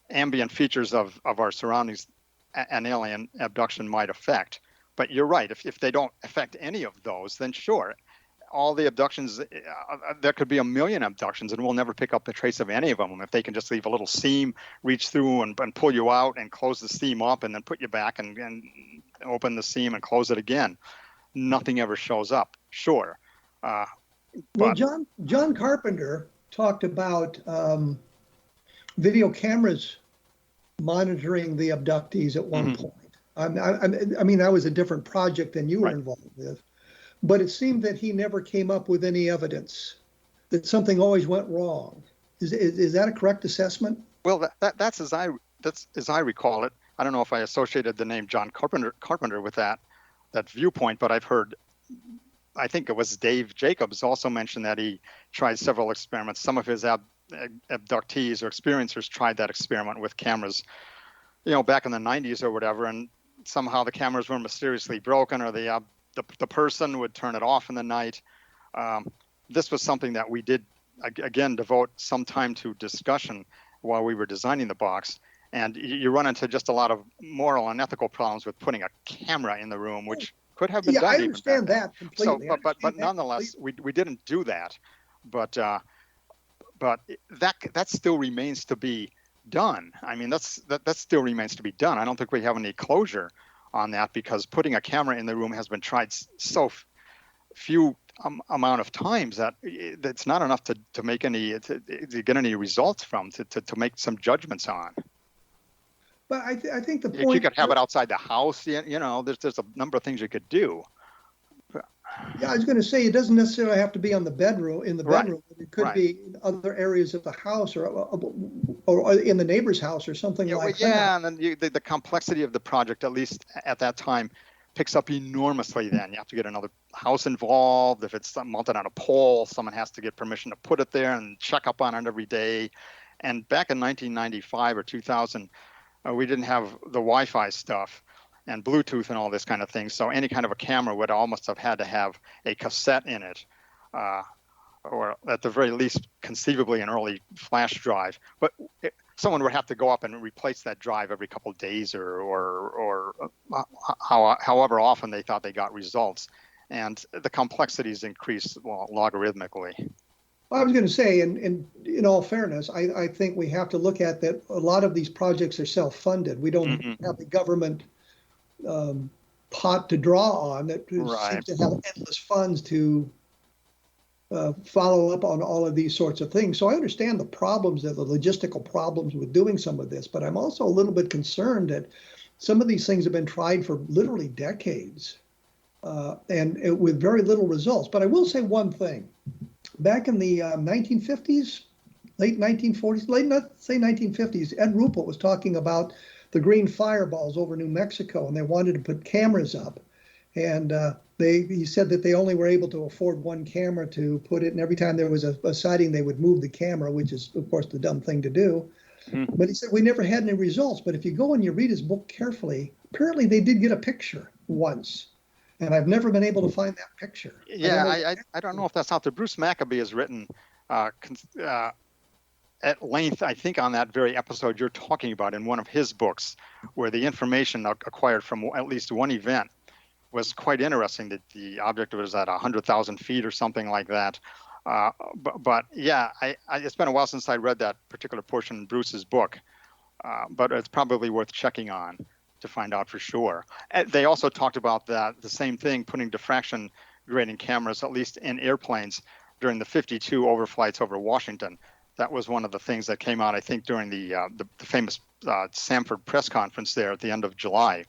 ambient features of our surroundings an alien abduction might affect. But you're right, if they don't affect any of those, then sure, all the abductions, there could be a million abductions and we'll never pick up the trace of any of them. If they can just leave a little seam, reach through and pull you out and close the seam up and then put you back and open the seam and close it again, nothing ever shows up, sure. Well, John Carpenter talked about video cameras monitoring the abductees at one point. I mean, that was a different project than you were involved with, but it seemed that he never came up with any evidence that something always went wrong. Is that a correct assessment? Well, that's as I recall it. I don't know if I associated the name John Carpenter with that viewpoint, but I've heard, I think it was Dave Jacobs also mentioned that he tried several experiments. Some of his abductees or experiencers tried that experiment with cameras, back in the 90s or whatever, and somehow the cameras were mysteriously broken, or the person would turn it off in the night. This was something that we did, again, devote some time to discussion while we were designing the box. And you run into just a lot of moral and ethical problems with putting a camera in the room, which could have been done. I understand that completely. So, but nonetheless, we didn't do that. But that still remains to be done. I mean, that still remains to be done. I don't think we have any closure on that, because putting a camera in the room has been tried so few amount of times that it's not enough to make any to get any results from to make some judgments on. But I think the point, you could have it outside the house. There's a number of things you could do. Yeah, I was going to say, it doesn't necessarily have to be in the bedroom. It could be in other areas of the house or in the neighbor's house or something like that. Yeah, and then the complexity of the project, at least at that time, picks up enormously then. You have to get another house involved. If it's mounted on a pole, someone has to get permission to put it there and check up on it every day. And back in 1995 or 2000, we didn't have the Wi-Fi stuff and Bluetooth and all this kind of thing. So any kind of a camera would almost have had to have a cassette in it, or at the very least, conceivably an early flash drive. But someone would have to go up and replace that drive every couple of days or however often they thought they got results. And the complexities increased logarithmically. Well, I was going to say, and in all fairness, I think we have to look at that a lot of these projects are self-funded. We don't have the government pot to draw on that seems to have endless funds to follow up on all of these sorts of things. So I understand the problems, the logistical problems with doing some of this, but I'm also a little bit concerned that some of these things have been tried for literally decades and with very little results. But I will say one thing. Back in the 1950s, late 1940s, let's say 1950s, Ed Ruppelt was talking about the green fireballs over New Mexico, and they wanted to put cameras up. And he said that they only were able to afford one camera to put it, and every time there was a sighting, they would move the camera, which is, of course, the dumb thing to do. But he said, we never had any results. But if you go and you read his book carefully, apparently they did get a picture once. And I've never been able to find that picture. Yeah, I don't know if that's out there. Bruce Maccabee has written at length, I think, on that very episode you're talking about in one of his books, where the information acquired from at least one event was quite interesting, that the object was at 100,000 feet or something like that. But yeah, it's been a while since I read that particular portion in Bruce's book, but it's probably worth checking on to find out for sure. They also talked about the same thing, putting diffraction grading cameras, at least in airplanes, during the 52 overflights over Washington. That was one of the things that came out, I think, during the famous Sanford press conference there at the end of July,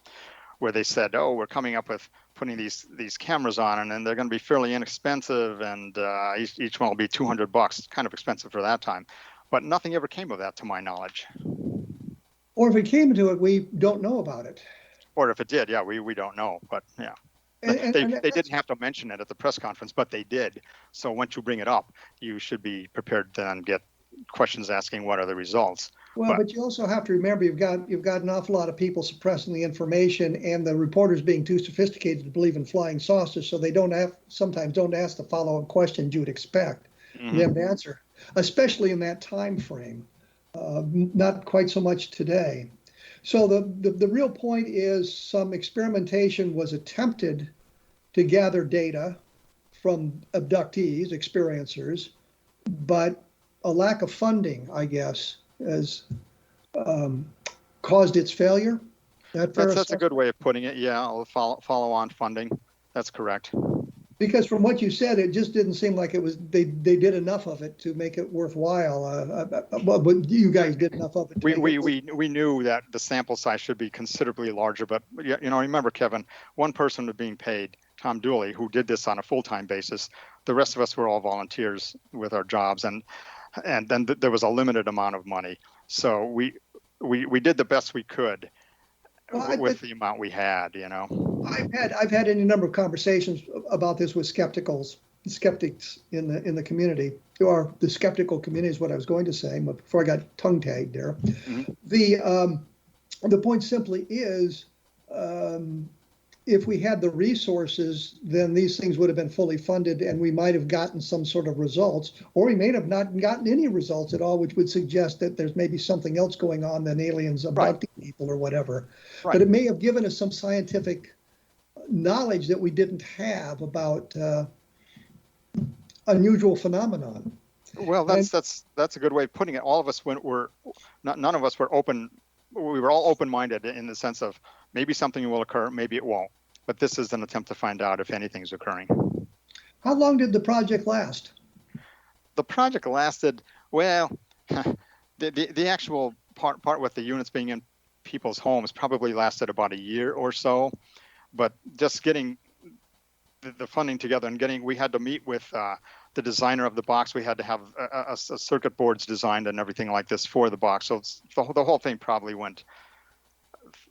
where they said, "Oh, we're coming up with putting these cameras on, and they're going to be fairly inexpensive, and each one will be $200, kind of expensive for that time." But nothing ever came of that, to my knowledge. Or if it came to it, we don't know about it. Or if it did, yeah, we don't know. But yeah, they didn't have to mention it at the press conference, but they did. So once you bring it up, you should be prepared to then get questions asking what are the results. Well, but you also have to remember you've got an awful lot of people suppressing the information, and the reporters being too sophisticated to believe in flying saucers, so they sometimes don't ask the follow-up questions you'd expect them to answer, especially in that time frame. Not quite so much today. So the real point is some experimentation was attempted to gather data from abductees, experiencers, but a lack of funding, I guess, has caused its failure. That's a good way of putting it. Yeah, follow on funding. That's correct. Because from what you said, it just didn't seem like it was. They did enough of it to make it worthwhile. But you guys did enough of it. We knew that the sample size should be considerably larger. But remember, Kevin, one person was being paid, Tom Dooley, who did this on a full-time basis. The rest of us were all volunteers with our jobs, and then there was a limited amount of money. So we did the best we could with the amount we had. I've had any number of conversations about this with skeptics in the community, or the skeptical community is what I was going to say, but before I got tongue-tagged there. Mm-hmm. The point simply is, if we had the resources, then these things would have been fully funded, and we might have gotten some sort of results, or we may have not gotten any results at all, which would suggest that there's maybe something else going on than aliens abducting people or whatever. Right. But it may have given us some scientific knowledge that we didn't have about unusual phenomenon. Well, that's a good way of putting it. All of us none of us were open. We were all open-minded in the sense of maybe something will occur, maybe it won't. But this is an attempt to find out if anything's occurring. How long did the project last? The project lasted, well, the actual part with the units being in people's homes probably lasted about a year or so. But just getting the funding together and we had to meet with the designer of the box. We had to have a circuit boards designed and everything like this for the box. So the whole thing probably went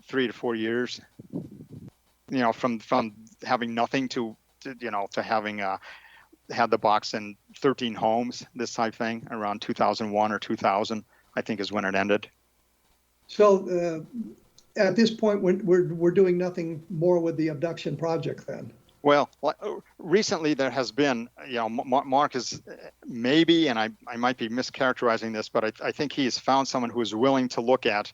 3 to 4 years. From having nothing to having had the box in 13 homes, this type thing, around 2001 or 2000, I think is when it ended. So at this point, we're doing nothing more with the abduction project then? Well, recently there has been, Mark is maybe, and I might be mischaracterizing this, but I think he has found someone who is willing to look at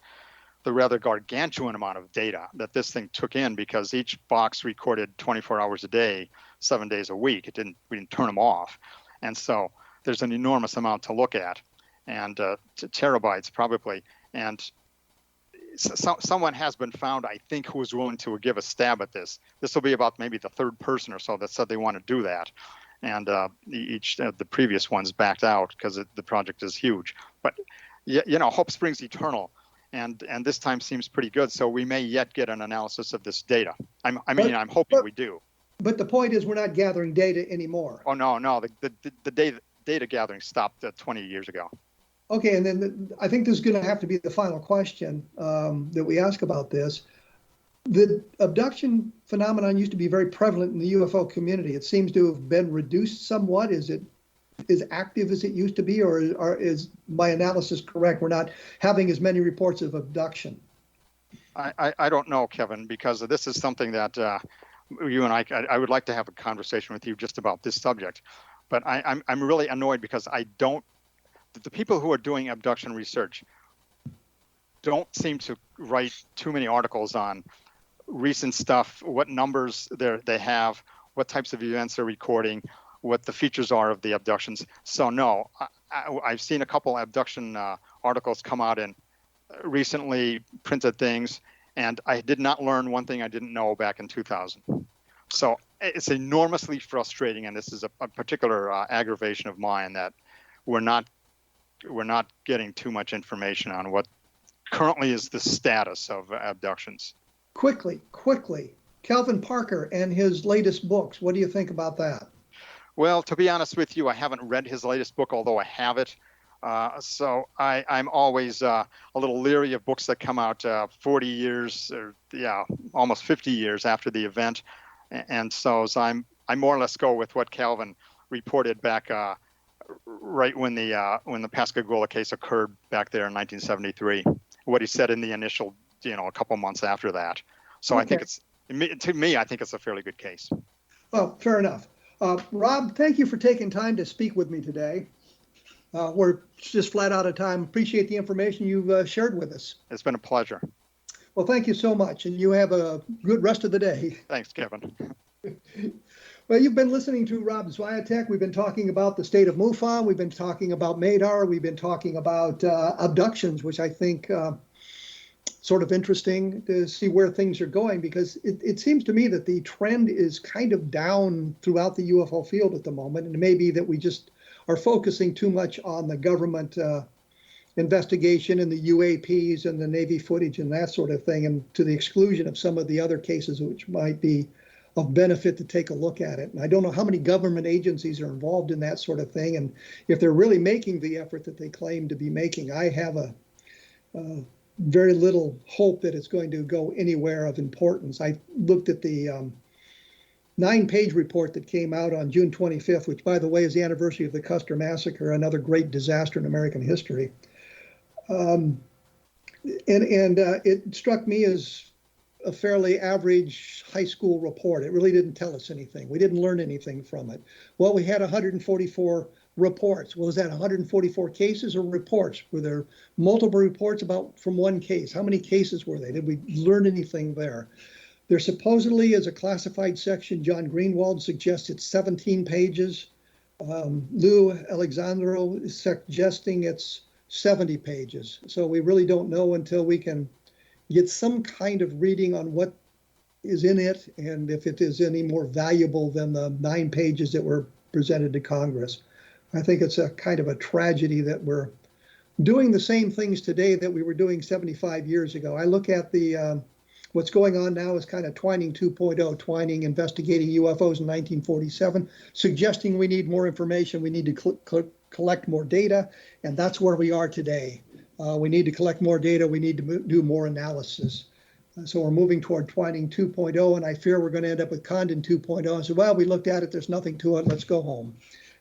the rather gargantuan amount of data that this thing took in, because each box recorded 24 hours a day, 7 days a week. We didn't turn them off. And so there's an enormous amount to look at, and terabytes probably. And someone has been found, I think, who is willing to give a stab at this. This will be about maybe the third person or so that said they want to do that. And the previous ones backed out because the project is huge. But, hope springs eternal. And this time seems pretty good. So we may yet get an analysis of this data. I'm hoping we do. But the point is we're not gathering data anymore. Oh, no. The data gathering stopped 20 years ago. Okay, and then I think this is going to have to be the final question that we ask about this. The abduction phenomenon used to be very prevalent in the UFO community. It seems to have been reduced somewhat. Is it as active as it used to be, or is my analysis correct? We're not having as many reports of abduction. I don't know, Kevin, because this is something that you and I would like to have a conversation with you just about this subject. But I'm really annoyed because the people who are doing abduction research don't seem to write too many articles on recent stuff, what numbers they have, what types of events they're recording, what the features are of the abductions. So no, I've seen a couple abduction articles come out in recently printed things, and I did not learn one thing I didn't know back in 2000. So it's enormously frustrating, and this is a particular aggravation of mine, that we're not getting too much information on what currently is the status of abductions. Quickly, Calvin Parker and his latest books. What do you think about that? Well, to be honest with you, I haven't read his latest book, although I have it. So I'm always a little leery of books that come out 40 years, or almost 50 years after the event. And so I more or less go with what Calvin reported back right when the Pascagoula case occurred back there in 1973. What he said in the initial, a couple months after that. So okay. I think it's a fairly good case. Well, fair enough. Rob, thank you for taking time to speak with me today. We're just flat out of time. Appreciate the information you've shared with us. It's been a pleasure. Well, thank you so much, and you have a good rest of the day. Thanks, Kevin. Well, you've been listening to Rob Swiatek. We've been talking about the state of MUFON. We've been talking about MADAR. We've been talking about abductions, which I think sort of interesting to see where things are going, because it seems to me that the trend is kind of down throughout the UFO field at the moment. And it may be that we just are focusing too much on the government investigation and the UAPs and the Navy footage and that sort of thing, and to the exclusion of some of the other cases which might be of benefit to take a look at it. And I don't know how many government agencies are involved in that sort of thing, and if they're really making the effort that they claim to be making. I have a very little hope that it's going to go anywhere of importance. I looked at the 9-page report that came out on June 25th, which, by the way, is the anniversary of the Custer Massacre, another great disaster in American history. And it struck me as a fairly average high school report. It really didn't tell us anything. We didn't learn anything from it. Well, we had 144 reports. Well, was that 144 cases or reports? Were there multiple reports from one case? How many cases were they? Did we learn anything there? There supposedly is a classified section. John Greenwald suggests it's 17 pages. Lou Alexandro is suggesting it's 70 pages. So we really don't know until we can get some kind of reading on what is in it, and if it is any more valuable than the 9 pages that were presented to Congress. I think it's a kind of a tragedy that we're doing the same things today that we were doing 75 years ago. I look at the what's going on now is kind of Twining 2.0, Twining investigating UFOs in 1947, suggesting we need more information, we need to collect more data, and that's where we are today. We need to collect more data, we need to do more analysis. So we're moving toward Twining 2.0, and I fear we're going to end up with Condon 2.0 and say, well, we looked at it, there's nothing to it, let's go home.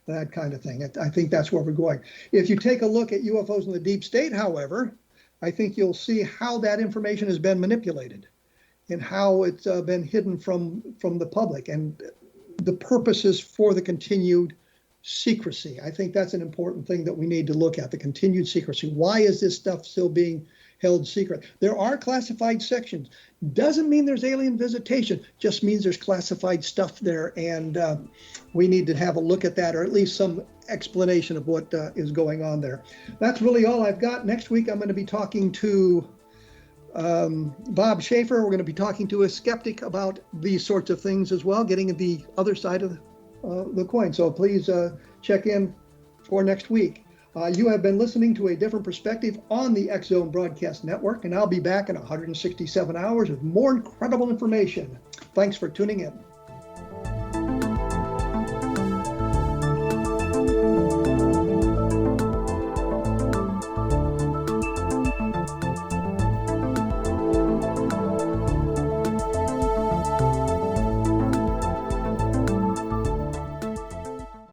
That kind of thing. I think that's where we're going. If you take a look at UFOs in the deep state, however, I think you'll see how that information has been manipulated and how it's been hidden from the public, and the purposes for the continued secrecy. I think that's an important thing that we need to look at, the continued secrecy. Why is this stuff still being held secret? There are classified sections. Doesn't mean there's alien visitation, just means there's classified stuff there, and we need to have a look at that, or at least some explanation of what is going on there. That's really all I've got. Next week I'm going to be talking to Bob Schaefer. We're going to be talking to a skeptic about these sorts of things as well, getting the other side of the coin. So please check in for next week. You have been listening to A Different Perspective on the X Zone Broadcast Network, and I'll be back in 167 hours with more incredible information. Thanks for tuning in.